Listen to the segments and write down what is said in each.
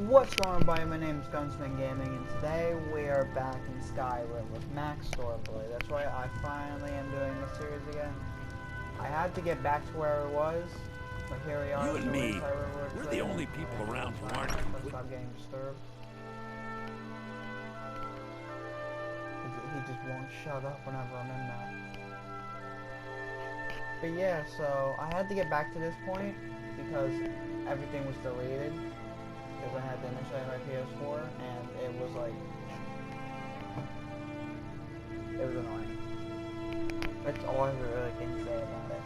What's going on, everybody? My name is Gunsman Gaming, and today we are back in Skyrim with Max Storeplay. That's right, I finally am doing this series again. I had to get back to where I was, but here we are. You and so me, we're the only people around who aren't complete. Stop getting disturbed. He just won't shut up whenever I'm in there. But yeah, so I had to get back to this point because everything was deleted. Because I had to initialize my PS4, and it was like, it was annoying. That's all I really can say about it.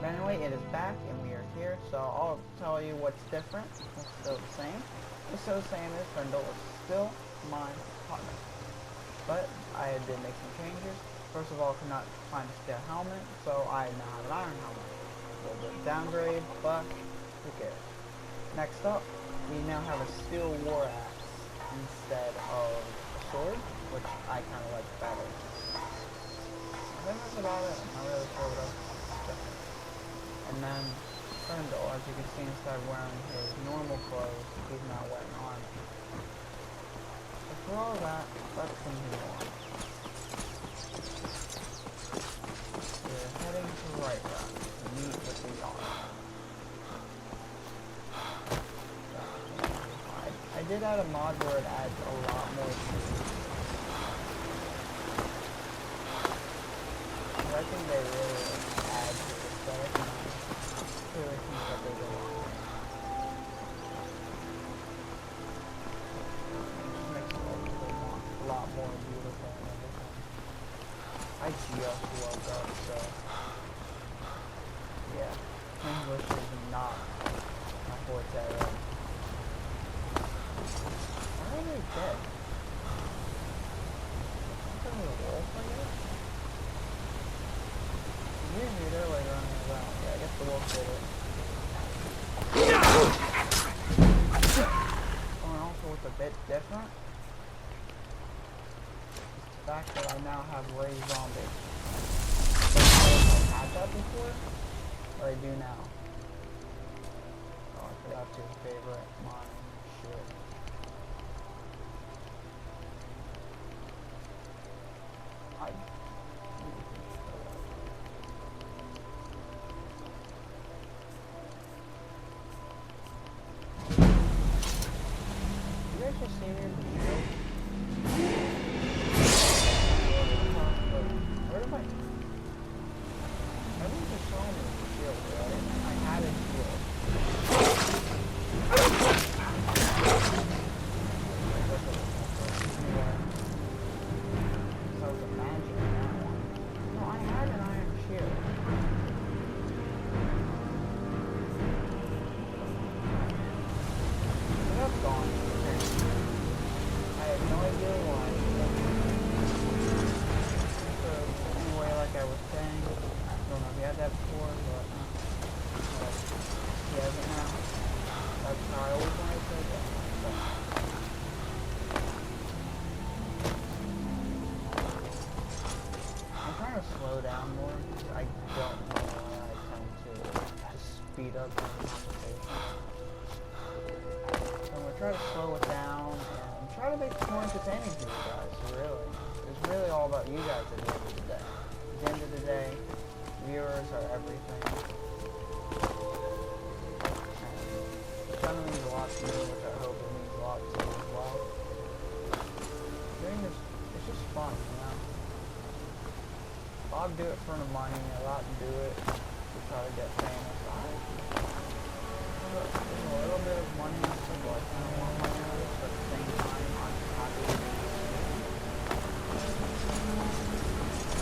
But anyway, it is back, and we are here, so I'll tell you what's different. It's still the same. What's still the same is Brindle is still my partner. But I did make some changes. First of all, I could not find a spare helmet, so I now have an iron helmet. A little bit of downgrade, but who cares? Next up, we now have a steel war axe instead of a sword, which I kind of like better. I think that's about it. I'm not really sure what else is different. And then, Brindle, as you can see, instead of wearing his normal clothes, he's now wearing armor. So for all that, let's continue on. We're heading to Right Rock to meet with the armor. I did add a mod where it adds a lot more trees. But I think they really add to the aesthetic, and I really think that they go on. It just makes it a lot more beautiful and everything. I just woke up, so yeah, English is not my forte right. Why are they dead? Something with a wolf, I guess? Usually they're like running around. Yeah, I guess the wolf did it. Oh, and also what's a bit different is the fact that I now have raised zombies. I don't know if I had that before, or I do now. Oh, I forgot to favorite mine. Shit. You guys just see me in the field? Where am I? Everyone just saw me in the field, right? I had a shield. So I was imagining that one. No, I had an iron shield. So that's gone. I have no idea why. So anyway, like I was saying, I don't know if he had that before, but he has it now. That's how I always wanted to say that. I'm trying to slow down more because I don't know why I tend to speed up the conversation. So I'm going to try to slow it down and try to make it more entertaining for you guys, really. It's really all about you guys at the end of the day. At the end of the day, viewers are everything. And it kind of means a lot to me, which I hope it means a lot to you as well. Doing this, it's just fun, you know? A lot do it for the money, a lot do it to try to get famous. There's a little bit of money and stuff, but I kind of want money out of it, but at the same time, I'm happy to be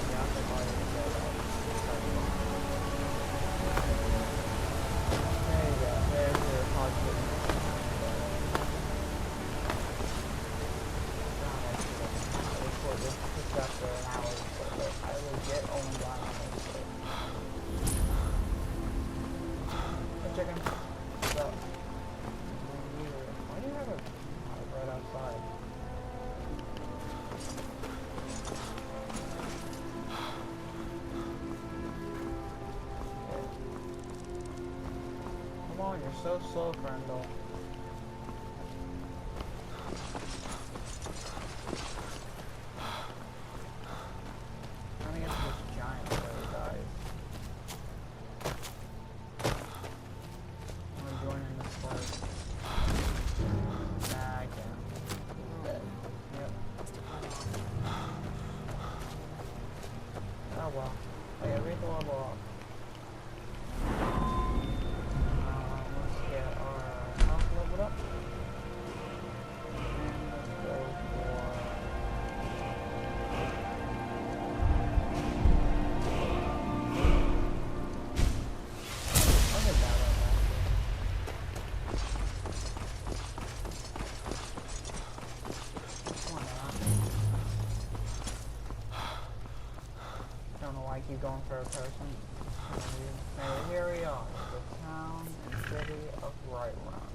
yeah, I think I didn't say that. There you go, there's your positive. This took after an hour, so I will get only one on this. Hey, chicken. What's up? Why do you have a hive right outside? Come on, you're so slow, Brindle. level up. Let's get our health leveled up. And let's go for... I'll get that right back. Why not? Don't know why I keep going for a person. And here we are, the town and city of Whiterun.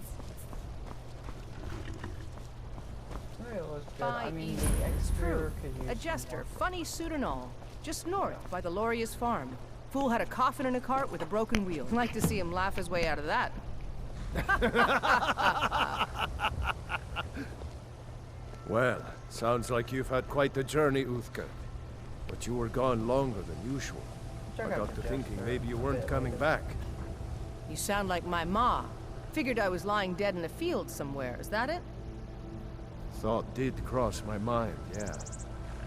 It was good. I mean, the exterior could use a jester, funny suit and all. Just north by the Lauria's farm. Fool had a coffin in a cart with a broken wheel. Like to see him laugh his way out of that. Well, sounds like you've had quite the journey, Uthka. But you were gone longer than usual. I got to thinking maybe you weren't coming back. You sound like my ma. Figured I was lying dead in a field somewhere. Is that it? Thought did cross my mind, yeah.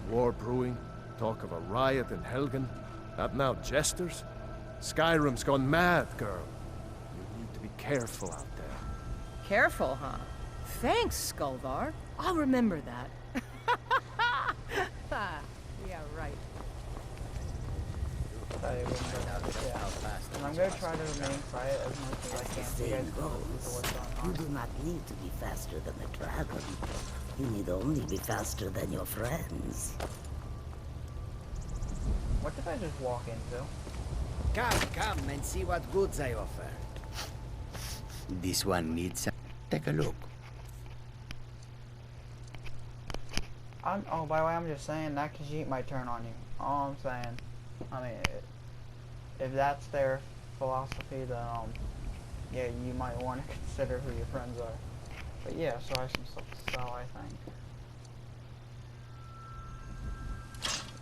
War brewing, talk of a riot in Helgen. That now jesters? Skyrim's gone mad, girl. You need to be careful out there. Careful, huh? Thanks, Skulvar. I'll remember that. Yeah, right. And I'm going to try to remain quiet as much as I can so you guys can listen to what's going on. You do not need to be faster than the dragon. You need only be faster than your friends. What did I just walk into? Come and see what goods I offer. This one needs... Take a look. Oh, by the way, I'm just saying that Khajiit might turn on you. All I'm saying. I mean, if that's their philosophy, then, yeah, you might want to consider who your friends are. But yeah, so I have some stuff to sell, I think.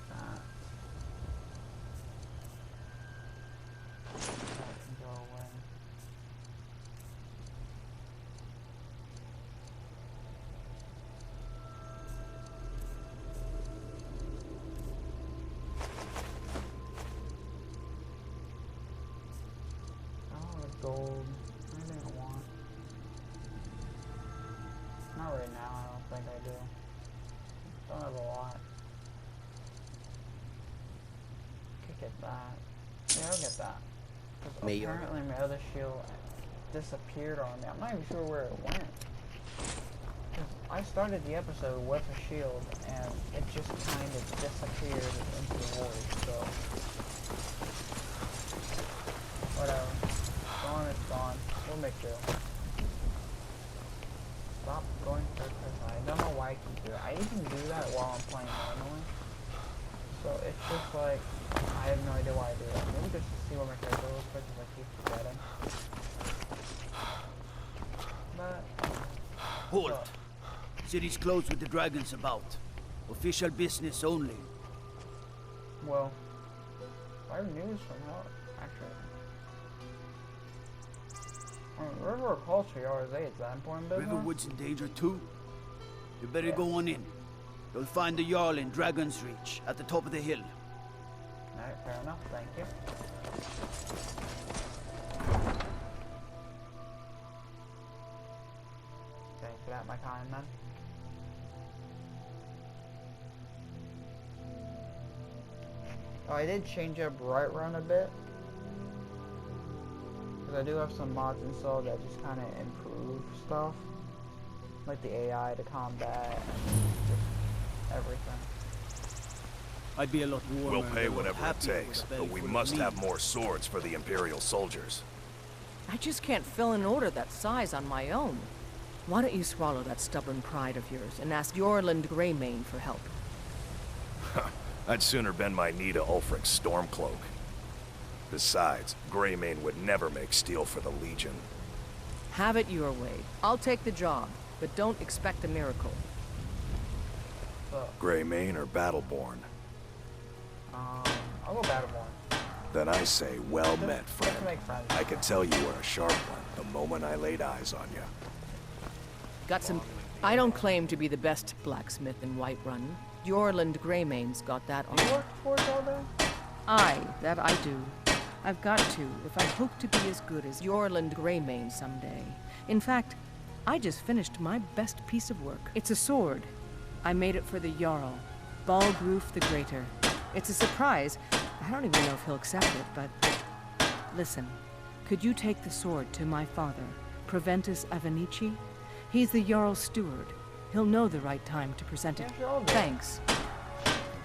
That can go away. Gold. Anything I want. Not right now, I don't think I do. Don't have a lot. Could get that. Yeah, I'll get that. Because apparently my other shield disappeared on me. I'm not even sure where it went. Because I started the episode with a shield and it just kind of disappeared into the void, so... Whatever. It's gone. We'll make do. Stop going third person. I don't know why I keep doing it. I even do that while I'm playing normally. So it's just like, I have no idea why I do that. Maybe just to see what my character looks like because I keep forgetting. But... Halt! City's closed with the dragons about. Official business only. Well, I have news from her, actually. River of Culture, yours, is that important business? Riverwood's in danger too. You better go on in. You'll find the Jarl in Dragon's Reach, at the top of the hill. Alright, fair enough, thank you. Thanks for that, my kind man. Oh, I did change up Whiterun a bit. I do have some mods installed that just kind of improve stuff, like the AI, the combat, and just everything. I'd be a lot warmer. We'll pay whatever it takes, but we must have more swords for the Imperial soldiers. I just can't fill an order that size on my own. Why don't you swallow that stubborn pride of yours and ask Yorland Greymane for help? I'd sooner bend my knee to Ulfric's Stormcloak. Besides, Greymane would never make steel for the Legion. Have it your way. I'll take the job, but don't expect a miracle. Greymane or Battleborn? I'll go Battleborn. Then I say, well met, friend. Make friends. I could tell you were a sharp one the moment I laid eyes on you. Got some... I don't claim to be the best blacksmith in Whiterun. Yorland Greymane's got that on. You worked for it all day? Aye, that I do. I've got to, if I hope to be as good as Yorland Greymane someday. In fact, I just finished my best piece of work. It's a sword. I made it for the Jarl, Balgruf the Greater. It's a surprise. I don't even know if he'll accept it, but... Listen, could you take the sword to my father, Proventus Avenici? He's the Jarl's steward. He'll know the right time to present it. Yeah, sure, Thanks.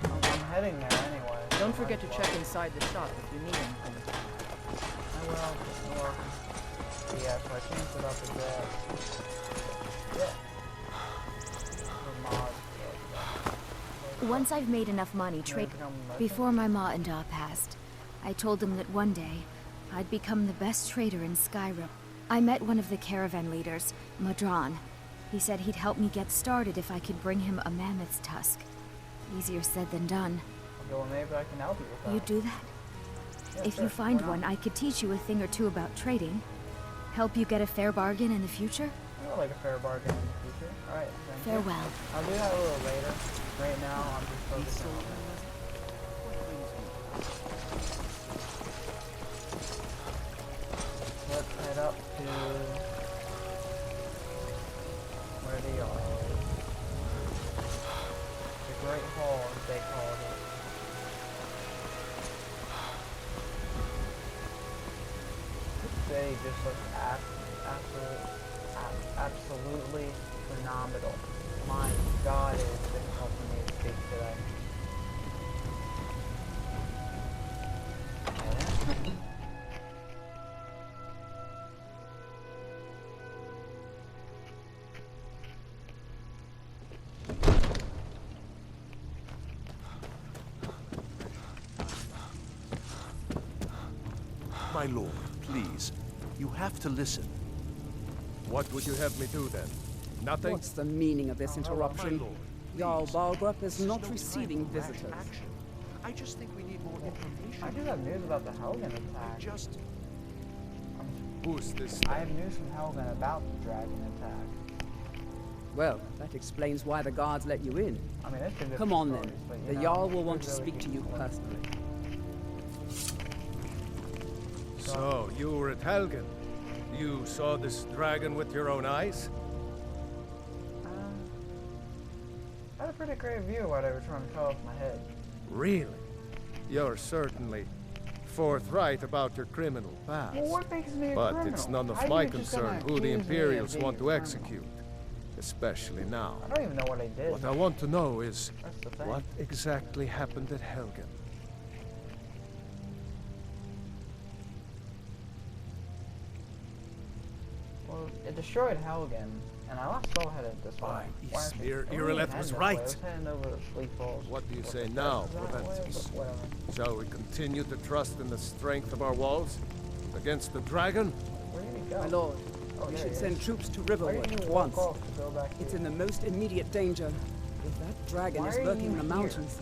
I'm heading there anyway. Don't forget to check inside the shop if you need anything. I will, just more. Yeah, so I changed it up a bit. Yeah. The mod, Once I've made enough money before my ma and Da passed, I told them that one day I'd become the best trader in Skyrim. I met one of the caravan leaders, Madron. He said he'd help me get started if I could bring him a mammoth's tusk. Easier said than done. okay, well, maybe I can help you with that. You do that? Yeah, If sure, you find why not? one, I could teach you a thing or two about trading. Help you get a fair bargain in the future? I would like a fair bargain in the future. Alright, thank you. Farewell. I'll do that a little later. Right now, I'm just focusing on that. Let's head up to where they are. The Great Hall, as they called it. This city just looks absolutely phenomenal. My God, it is difficult for me to speak today. My lord, please. You have to listen. What would you have me do then? Nothing? What's the meaning of this interruption? My lord, Jarl please. Balgrup is This not no time receiving for rash visitors. action. I just think we need more information. I do have news about the Helgen attack. Just Who's this? I have news from Helgen about the dragon attack. Well, that explains why the guards let you in. I mean, it's a Come on stories, then. but, you The know, Jarl will want who to really speak to keeps you it? personally. So, you were at Helgen. You saw this dragon with your own eyes? I had a pretty great view of what I was trying to cut off my head. Really? You're certainly forthright about your criminal past. Well, what makes me a But criminal? it's none of How my you just gonna concern who the accuse me of Imperials being want a to criminal? execute. Especially now. I don't even know what I did. What I want to know is, That's the thing. what exactly happened at Helgen? Well, it destroyed Helgen, and I last saw headed this way. Why, Why actually- Ismir I wasn't Irileth even was heading this way, right. I was heading over to Sleep Falls. What do you say Is now, that way? Proventus? But whatever. Shall we continue to trust in the strength of our walls? Against the dragon? Where did he go? My lord, Oh, we there should he send is. troops to Why Riverwood didn't at you walk once. off to go back It's here? in the most immediate danger. If that dragon Why is are lurking you in the here? mountains,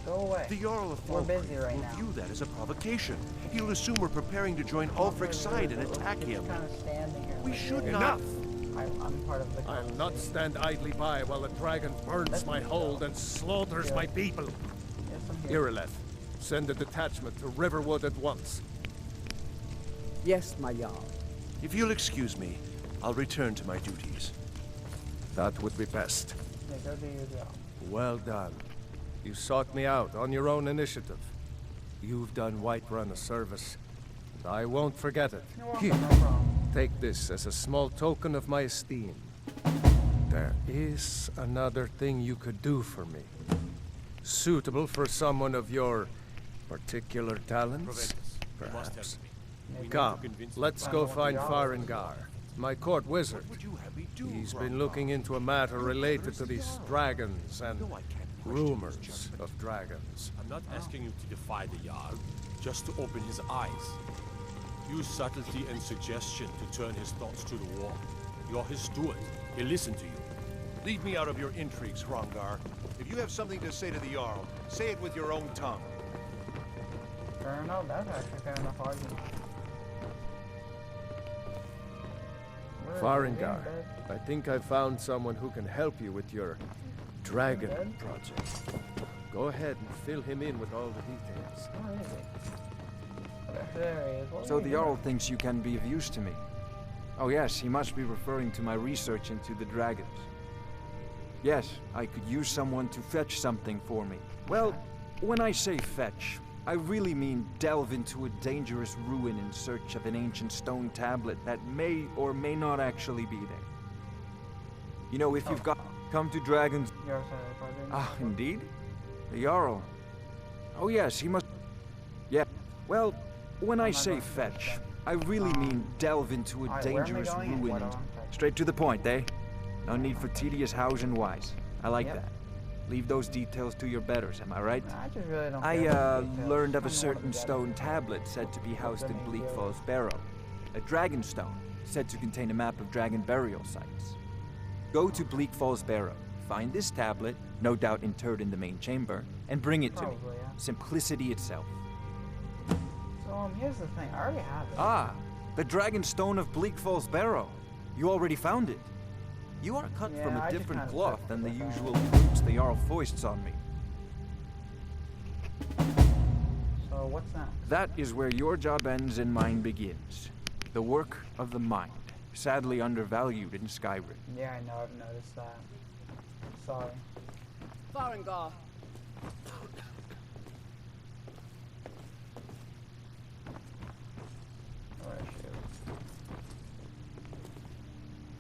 Go away. the Jarl of We're Falkreath busy right will now. view that as a provocation. He'll assume we're preparing to join Ulfric's side and attack him. Kind of standing here. We like, should yeah, not. I'm part of the I'll not conversation. stand idly by while the dragon burns Let my me hold go. and slaughters Yeah. my people. Yes, I'm here. Irileth, send a detachment to Riverwood at once. yes, my Jarl. If you'll excuse me, I'll return to my duties. That would be best. Yeah, go do your job. Well done. You sought me out on your own initiative. You've done Whiterun a service, and I won't forget it. You're welcome, Here, no problem. take this as a small token of my esteem. There is another thing you could do for me. Suitable for someone of your particular talents, perhaps. Maybe Come, let's go find Jarl. Farengar, my court wizard. What would you have me do, He's been Hrothgar? looking into a matter related to these dragons and No, I can't question his rumors judgment. of dragons. I'm not asking you to defy the Jarl, just to open his eyes. Use subtlety and suggestion to turn his thoughts to the war. You're his steward. He'll listen to you. Leave me out of your intrigues, Hrongar. If you have something to say to the Jarl, say it with your own tongue. Fair enough. That's actually fair enough argument. Where is he? Farengar, Dead? I think I found someone who can help you with your dragon Dead? project. Go ahead and fill him in with all the details. Where is he? There he is. What So are the you Jarl doing? thinks you can be of use to me. Oh yes, he must be referring to my research into the dragons. Yes, I could use someone to fetch something for me. Well, when I say fetch, I really mean delve into a dangerous ruin in search of an ancient stone tablet that may or may not actually be there. You know, if you've got come to dragons... You're sorry, pardon? Ah, indeed? The Jarl. Oh yes, he must... Yeah, well, when I say fetch, I really mean delve into a Alright, where am I dangerous going and ruin. what do I touch? Straight to the point, eh? No need for tedious hows and whys. I like Yep. that. Leave those details to your betters, am I right? I just really don't I, care about the details. learned of a I just certain wanna get stone it. tablet said to be housed in Let me Bleak feel it. Falls Barrow. A dragon stone, said to contain a map of dragon burial sites. Go to Bleak Falls Barrow, find this tablet, no doubt interred in the main chamber, and bring it to me. Probably, yeah. Simplicity itself. So, here's the thing. I already have it. Ah, the dragon stone of Bleak Falls Barrow. You already found it. You are cut Yeah, from I a just different kinda cloth took than the the back. usual fruits the Jarl foists on me. So, what's next? That is where your job ends and mine begins. The work of the mind, sadly undervalued in Skyrim. Yeah, I know. I've noticed that. Sorry. Farengar, Where is she?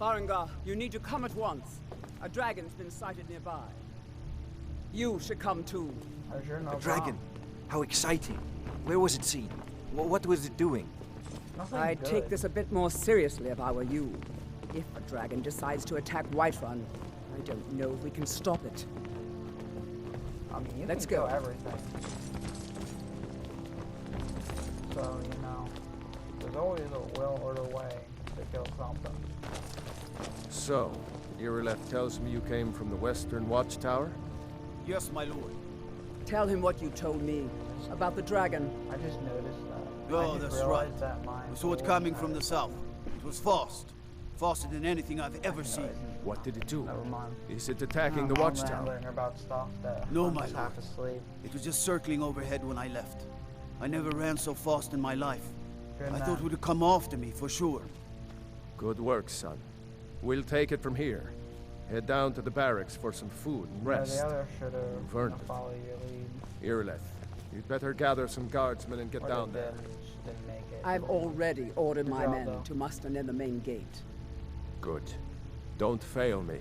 Farengar, you need to come at once. A dragon's been sighted nearby. You should come too. How's your no A dragon. How exciting. Where was it seen? What was it doing? Nothing I'd good. take this a bit more seriously if I were you. If a dragon decides to attack Whiterun, I don't know if we can stop it. I mean, you Let's can go. kill everything. So, you know, there's always a will or a way to kill something. So, Irileth tells me you came from the Western Watchtower? Yes, my lord. Tell him what you told me about the dragon. I just noticed that. Oh, I just that's realized right. That mine I saw it coming from the south. It was fast. Faster than anything I've ever seen. What did it do? Never mind. Is it attacking the I'm Watchtower? rambling about stuff that No, I'm my just lord. half asleep. It was just circling overhead when I left. I never ran so fast in my life. Good I man. thought it would come after me, for sure. Good work, son. We'll take it from here. Head down to the barracks for some food and rest. Yeah, the other should You've have earned it. followed your lead. Irileth, you'd better gather some guardsmen and get Or down they there. just didn't make it. I've already ordered Good my job, men though. to muster near the main gate. Good. Don't fail me.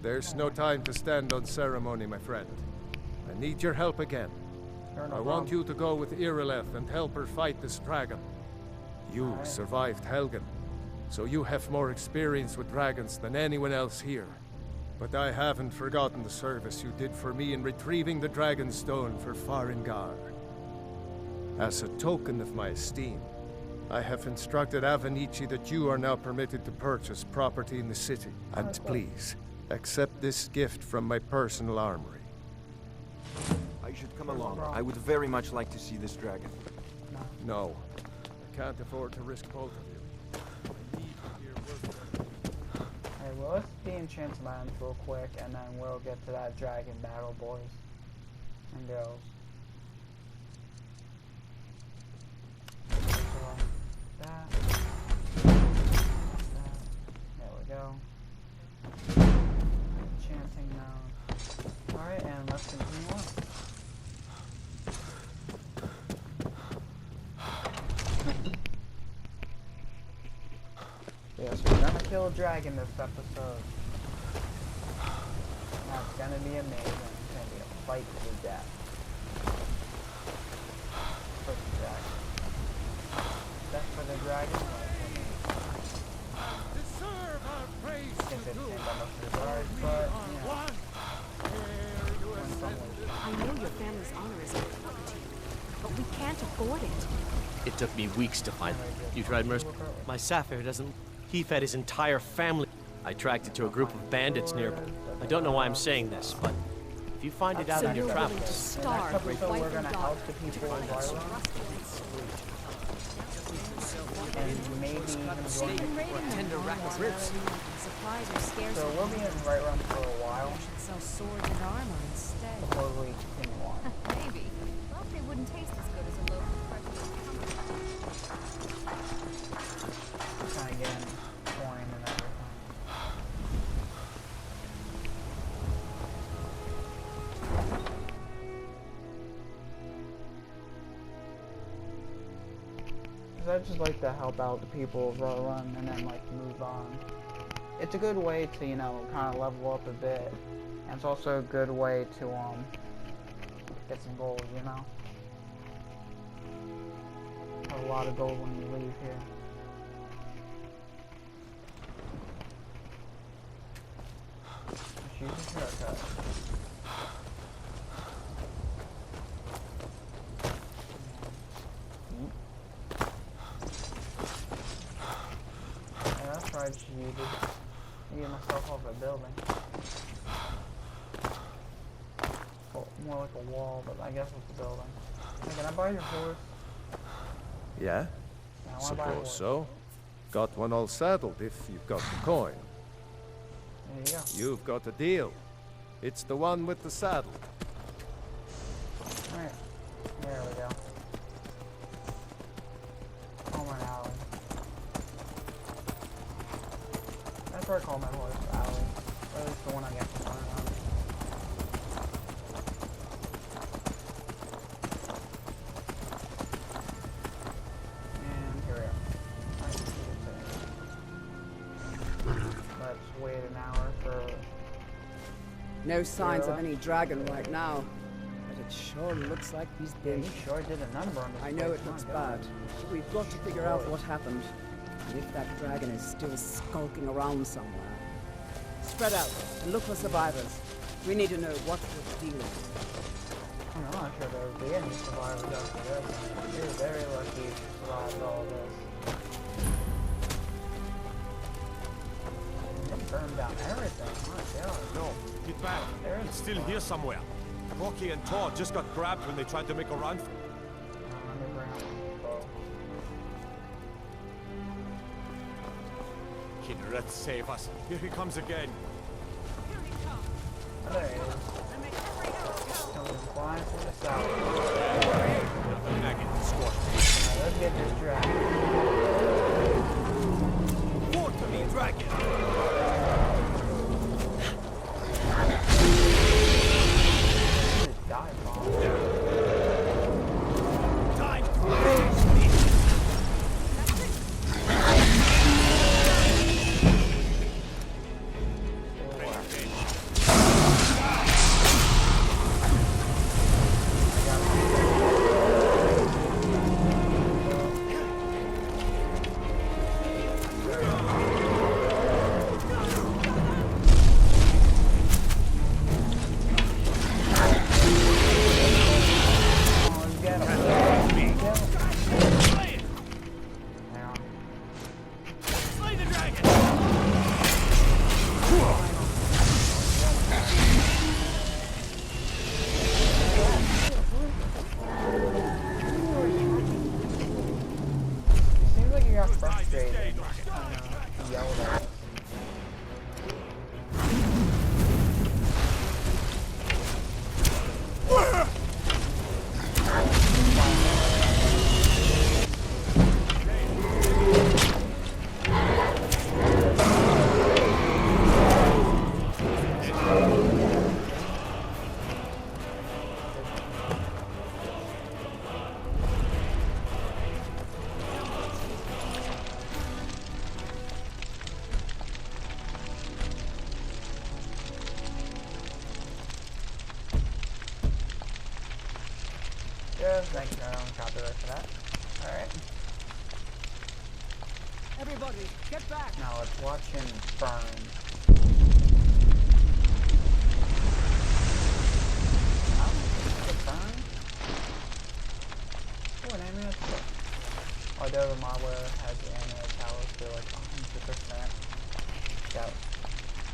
There's no time to stand on ceremony, my friend. I need your help again. Sure, no I want problem. you to go with Irileth and help her fight this dragon. You Alright. survived Helgen, so you have more experience with dragons than anyone else here. But I haven't forgotten the service you did for me in retrieving the dragon stone for Farengar. As a token of my esteem, I have instructed Avenici that you are now permitted to purchase property in the city. And please, accept this gift from my personal armory. I should come along. I would very much like to see this dragon. No, I can't afford to risk both of you. I need to hear word from you. Hey, well, let's de-enchant some items real quick, and then we'll get to that dragon battle, boys and girls. So, that. There we go. Enchanting now. Alright, and let's continue on. Yeah, so we're gonna kill a dragon this episode. That's gonna be amazing. It's gonna be a fight to the death. For the dragon. Death for the dragon? Deserve our praise I think to it's do. in almost regards, but, you know. One. Here you in some ways. I know your family's honor is important to you, but we can't afford it. It took me weeks to find him. You tried mercy. My sapphire doesn't. He fed his entire family. I tracked it to a group of bandits nearby. I don't know why I'm saying this, but if you find it out So in your you're willing to travels, starve your episode, wife we're and gonna daughter help the people to of find Ireland. trust and sweet. And maybe Just cut a They've steak been or a raiding tender them rack of all ribs. Supplies are scarce. So we'll be in Right Run for a while You should sell swords and armor instead. before we continue on. Maybe. Thought they wouldn't taste as good as a loaf of fresh. Kind of getting coin and everything. I just like to help out the people of Right Run and then like move on. It's a good way to, you know, kind of level up a bit, and it's also a good way to get some gold, you know. Have a lot of gold when you leave here. Just use a shortcut. I just used it to get myself off a building. Well, more like a wall, but I guess it's a building. Hey, can I buy your horse? Yeah? I wanna buy a Suppose horse. so. Got one all saddled if you've got the coin. There you go. You've got a deal. It's the one with the saddle. Alright. There we go. Home and alley. That's where I call my horse alley. Or at least the one I get from running on. And here we are. I can see it there. Let's wait an hour for... No signs of any dragon right now. But it sure looks like he's Yeah, been. he sure did a number on this I know place, it my looks God. bad. But we've got to figure out what happened. And if that dragon is still skulking around somewhere. Spread out and look for survivors. We need to know what the deal is. I'm not sure there would be any survivors after this. You're very lucky if you survived all this. They burned down everything. My God. No, get back. There is It's still here somewhere. Rocky and Todd just got grabbed when they tried to make a run for it. Underground. So, Kidret, save us. Here he comes again. oh, there he is. Coming flying from the south. Maggot squad. Now, let's get this dragon. Forward to me, dragon! Just dive bomb. Time to raise me! Seems like you got frustrated and yelled at us. Just thank you, I don't copyright for that. Alright, Everybody, get back! now let's watch him burn. Burn? Oh, an amulet. Although the malware has the amulet towers to like 100%. Shout.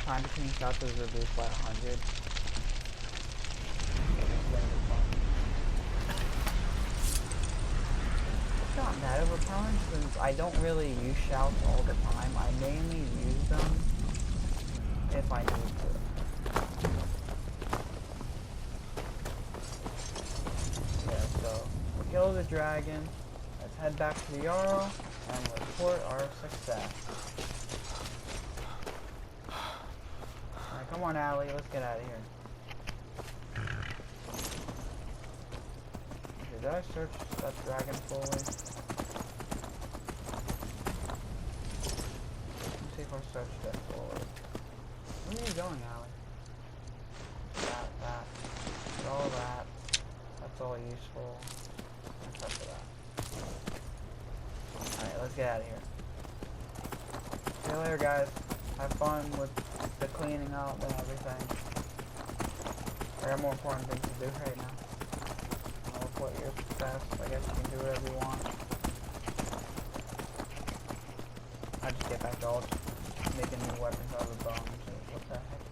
Time between shots is reduced by 100. It's not that overpowering since I don't really use shouts all the time. I mainly use them if I need to. Yeah, so we kill the dragon. Let's head back to the Jarl and report our success. Alright, come on, Allie. Let's get out of here. Did I search that dragon fully? Let's see if I searched that fully. Where are you going, Allie? That. All that. That's all useful. Except for that. Alright, let's get out of here. See you later, guys. Have fun with the cleaning up and everything. I got more important things to do right now. What your success, I guess you can do whatever you want. I just get back to all making new weapons out of the bones. What the heck?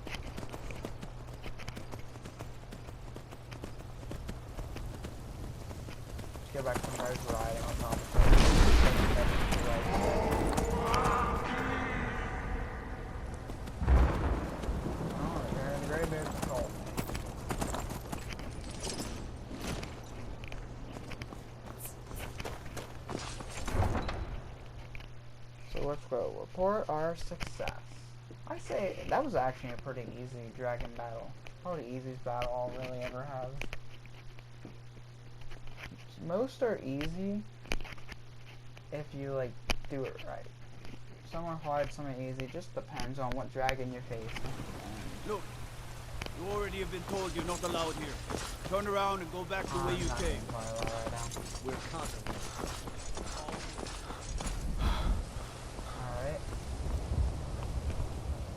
Let's get back to Res riding on top of it. Oh, the Greybeard's cold. Let's go report our success. I say that was actually a pretty easy dragon battle. Probably the easiest battle I'll really ever have. Most are easy if you like do it right. Some are hard, some are easy. Just depends on what dragon you're facing. Look, you already have been told you're not allowed here. Turn around and go back the way you came. We're constantly.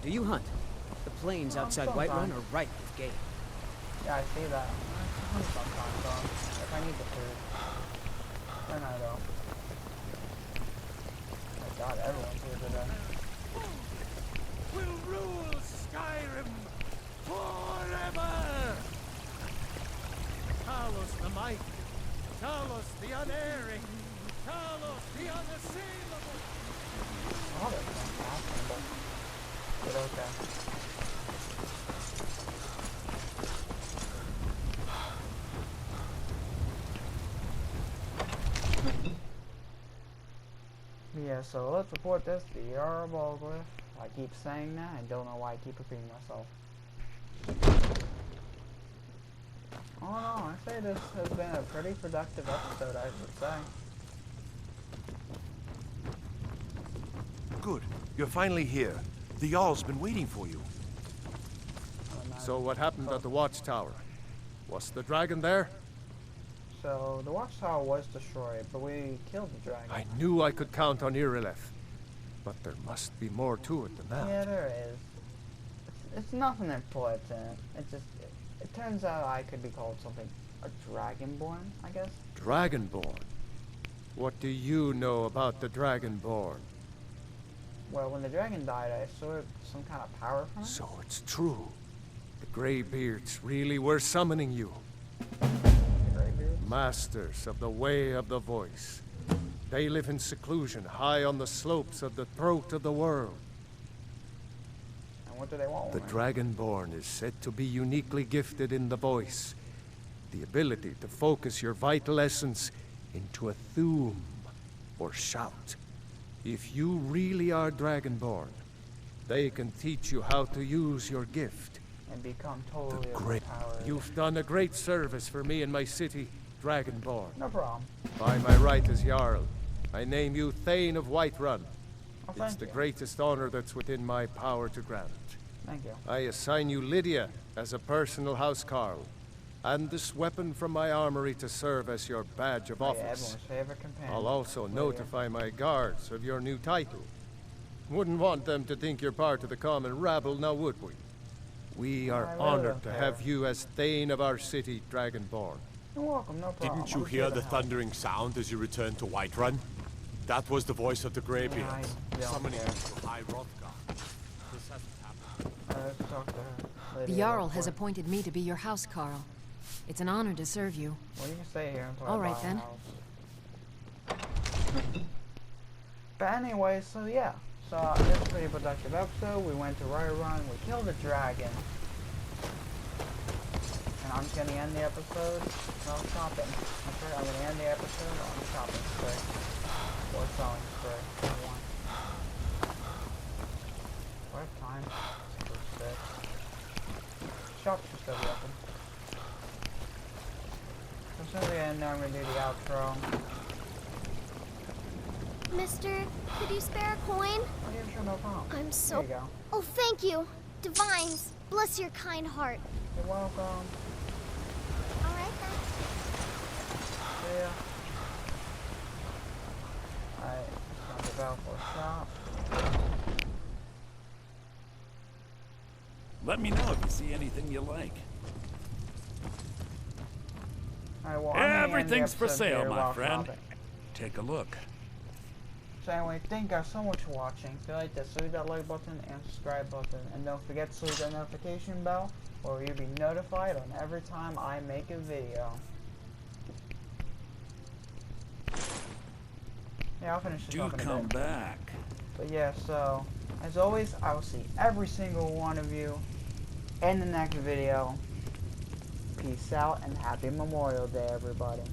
Do you hunt? The plains outside Whiterun are ripe with game. Yeah, I see that. I hunt sometimes, if I need the food. Then I don't. Oh my god, everyone's here today. We'll rule Skyrim forever! Talos the mighty, Talos the unerring, Talos the unassailable! Oh, that's fantastic. But okay. Yeah, so let's report this to the Jarl Balglyph. I keep saying that. I don't know why I keep repeating myself. Oh no, I say this has been a pretty productive episode, I would say. Good. You're finally here. The Jarl's been waiting for you. So what happened at the watchtower? Was the dragon there? So the watchtower was destroyed, but we killed the dragon. I knew I could count on Irileth. But there must be more to it than that. Yeah, there is. It's nothing important. It turns out I could be called something, a Dragonborn, I guess. Dragonborn? What do you know about the Dragonborn? Well, when the dragon died, I absorbed some kind of power from it. So it's true. The Greybeards really were summoning you. The Greybeards? Masters of the Way of the Voice. They live in seclusion, high on the slopes of the throat of the world. And what do they want? The Dragonborn is said to be uniquely gifted in the voice. The ability to focus your vital essence into a thume, or shout. If you really are Dragonborn, they can teach you how to use your gift. And become totally overpowered. You've done a great service for me and my city, Dragonborn. No problem. By my right as Jarl, I name you Thane of Whiterun. Oh, it's the greatest honor that's within my power to grant. Thank you. I assign you Lydia as a personal housecarl, and this weapon from my armory to serve as your badge of office. Everyone's favorite companion. I'll also notify my guards of your new title. Wouldn't want them to think you're part of the common rabble, now would we? We are honored to have you as Thane of our city, Dragonborn. You're welcome, no problem. Didn't you hear the thundering sound as you returned to Whiterun? That was the voice of the Greybeards, summoning you to High Hrothgar. This hasn't happened. Let's talk to her. The Jarl has appointed me to be your housecarl. It's an honor to serve you. Well, you can stay here until All I right buy a then. house. But anyway, so yeah. So this is a pretty productive episode. We went to Run, we killed a dragon. And I'm just gonna end the episode while shopping. That's right, I'm gonna end the episode on shopping spree. Or selling spree. Either one. Do I have time? 6:06. Shops should still be open. So as soon as I get in there, I'm gonna do the outro. Mister, could you spare a coin? Oh, yeah, sure, no problem. I'm so... There you go. Oh, thank you. Divines, bless your kind heart. You're welcome. Alright then. See ya. Alright, it's time to go for a shop. Let me know if you see anything you like. Alright, well, I'm gonna end the Everything's for episode sale, here my while friend. shopping. Take a look. So anyway, thank you guys so much for watching. If you like this, hit that like button and subscribe button. And don't forget to hit that notification bell, or you'll be notified on every time I make a video. Yeah, I'll finish this Do up in a come bit. back. But yeah, so, as always, I will see every single one of you in the next video. Peace out and happy Memorial Day, everybody.